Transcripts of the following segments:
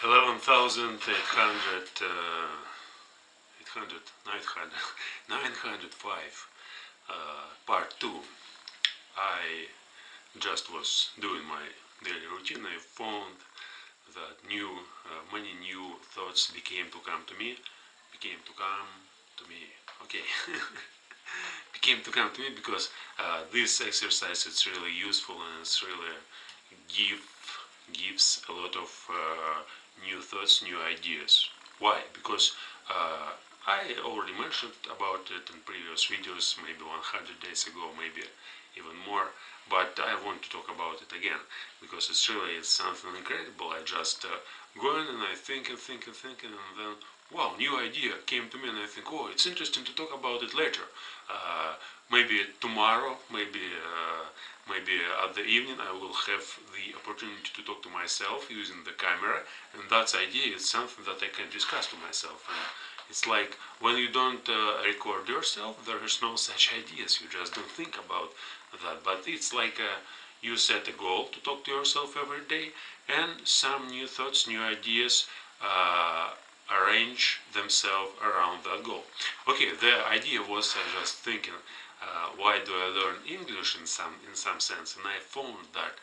11,800, 800, 900, 905, part 2. I just was doing my daily routine. I found that many new thoughts became to come to me, okay, became to come to me because this exercise is really useful and it's really gives a lot of new thoughts, new ideas. Why? Because I already mentioned about it in previous videos, maybe 100 days ago, maybe even more, but I want to talk about it again because it's something incredible. I just go in and I think and think and think, and then wow, new idea came to me, and I think, oh, it's interesting to talk about it later. Maybe tomorrow, maybe at the evening I will have the opportunity to talk to myself using the camera, and that idea is something that I can discuss to myself. And it's like when you don't record yourself, there is no such ideas. You just don't think about that. But it's like you set a goal to talk to yourself every day, and some new thoughts, new ideas arrange themselves around that goal. Okay, the idea was just thinking, why do I learn English in some sense, and I found that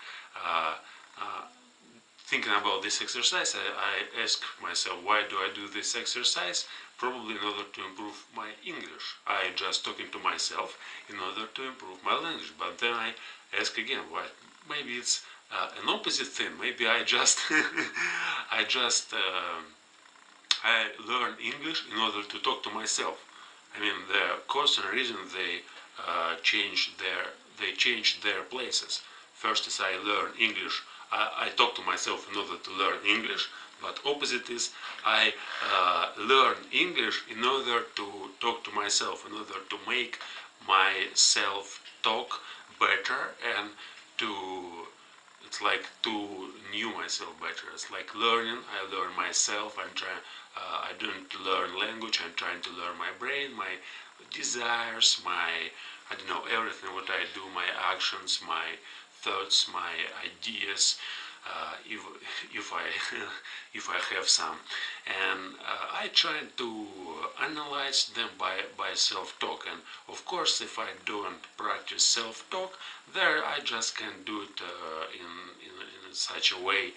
thinking about this exercise, I ask myself, why do I do this exercise? Probably in order to improve my English. I just talking to myself in order to improve my language. But then I ask again, why? Maybe it's an opposite thing. Maybe I just I learn English in order to talk to myself. I mean, the cause and reason they change their places. First is I learn English. I talk to myself in order to learn English. But opposite is I learn English in order to talk to myself, in order to make myself talk better and to it's like to know myself better. It's like learning. I learn myself. I don't learn language. I'm trying to learn my brain, my desires, I don't know, everything what I do, my actions, my thoughts, my ideas. If I if I have some, and I try to analyze them by self-talk. And of course, if I don't practice self-talk, there I just can't do it in such a way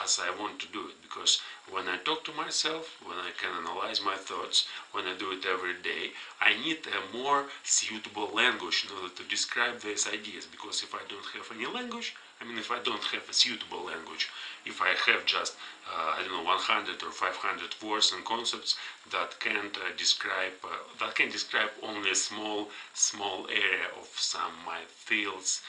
as I want to do it. Because when I talk to myself, when I can analyze my thoughts, when I do it every day, I need a more suitable language in order to describe these ideas. Because if I don't have any language, if I don't have a suitable language, if I have just, 100 or 500 words and concepts that can't that can describe only a small area of some my feelings,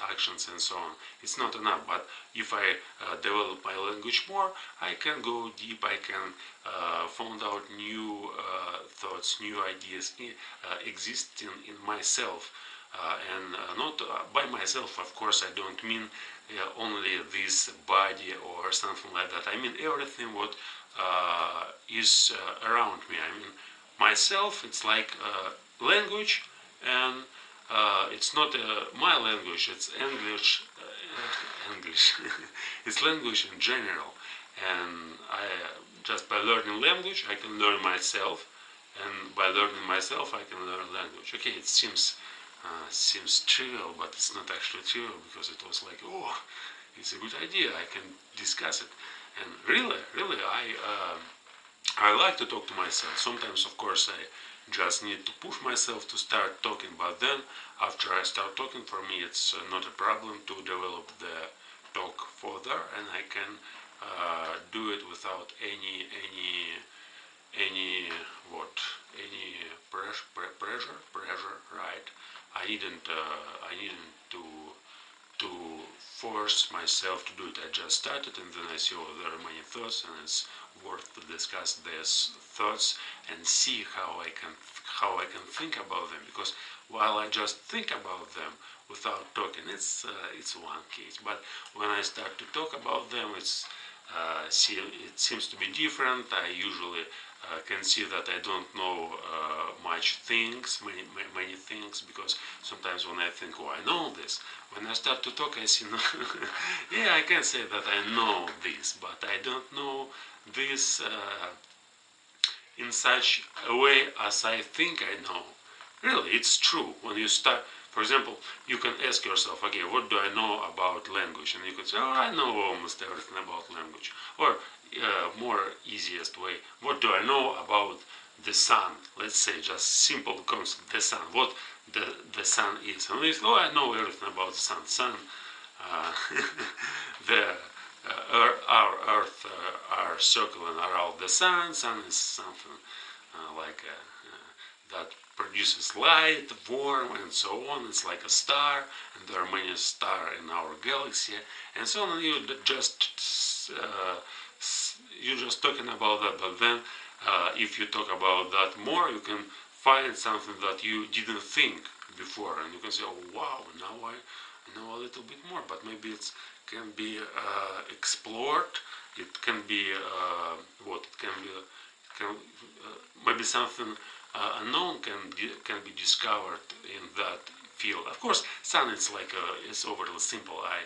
actions, and so on, it's not enough. But if I develop my language more, I can go deep. I can find out new thoughts, new ideas existing in myself. And not by myself, of course. I don't mean only this body or something like that. I mean everything what is around me. I mean myself. It's like language, and it's not my language. It's English. English. It's language in general, and I just by learning language, I can learn myself, and by learning myself, I can learn language. Okay, it seems trivial, but it's not actually trivial, because it was like, oh, it's a good idea. I can discuss it, and really, I like to talk to myself. Sometimes, of course, I just need to push myself to start talking. But then, after I start talking, for me, it's not a problem to develop the talk further, and I can do it without any pressure, right? I needn't to force myself to do it. I just started, and then I see, oh, there are many thoughts, and it's worth to discuss these thoughts and see how I can think about them. Because while I just think about them without talking, it's one case. But when I start to talk about them, it's see it seems to be different. I usually can see that I don't know many things, because sometimes when I think, oh, I know this, when I start to talk, I see, no, yeah, I can say that I know this, but I don't know this in such a way as I think I know. Really, it's true. When you start, for example, you can ask yourself, okay, what do I know about language? And you could say, oh, I know almost everything about language. Or more easiest way, what do I know about the sun? Let's say just simple concept, the sun. What the sun is. And you say, oh, I know everything about the sun. Sun, the our Earth are circling around the sun. Sun is something like that produces light, warm, and so on. It's like a star, and there are many stars in our galaxy, and so on. You're just talking about that, but then if you talk about that more, you can find something that you didn't think before, and you can say, oh wow, now I know a little bit more. But maybe it can be explored. It can be maybe something unknown can be discovered in that field. Of course, sun is like it's overly simple. I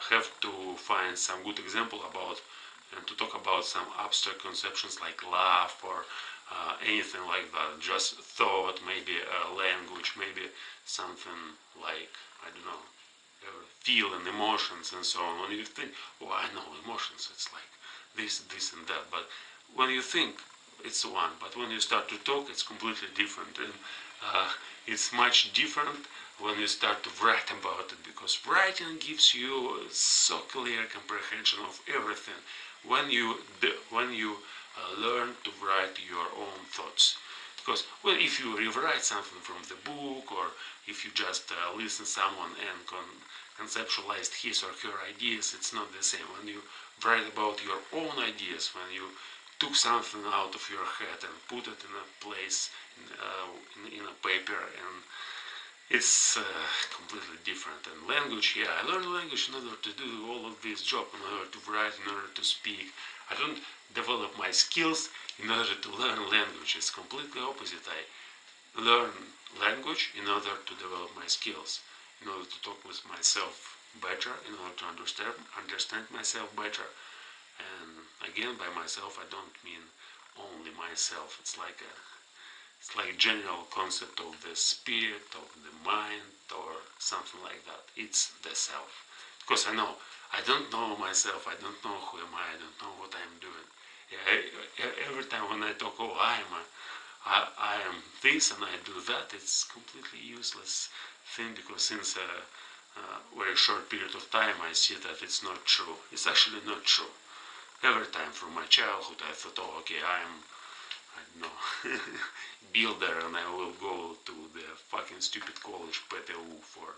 have to find some good example about and to talk about some abstract conceptions like love or anything like that. Just thought, maybe language, maybe something like, I don't know, feeling, emotions, and so on. When you think, oh, I know emotions, it's like this, and that. But when you think, it's one. But when you start to talk, it's completely different. And it's much different when you start to write about it, because writing gives you so clear comprehension of everything. When you learn to write your own thoughts, because well, if you rewrite something from the book, or if you just listen someone and conceptualize his or her ideas, it's not the same. When you write about your own ideas, when you took something out of your head and put it in a place, in a paper, and it's completely different. And language, yeah, I learned language in order to do all of this job, in order to write, in order to speak. I don't develop my skills in order to learn language. It's completely opposite. I learn language in order to develop my skills, in order to talk with myself better, in order to understand myself better. And again, by myself, I don't mean only myself. It's like a general concept of the spirit, of the mind, or something like that. It's the self. Because I know, I don't know myself, I don't know who am I don't know what I'm doing. Every time when I talk, oh, I am this and I do that, it's completely useless thing, because since a very short period of time I see that it's not true. It's actually not true. Every time from my childhood I thought, oh, okay, I don't know, builder, and I will go to the fucking stupid college PTU for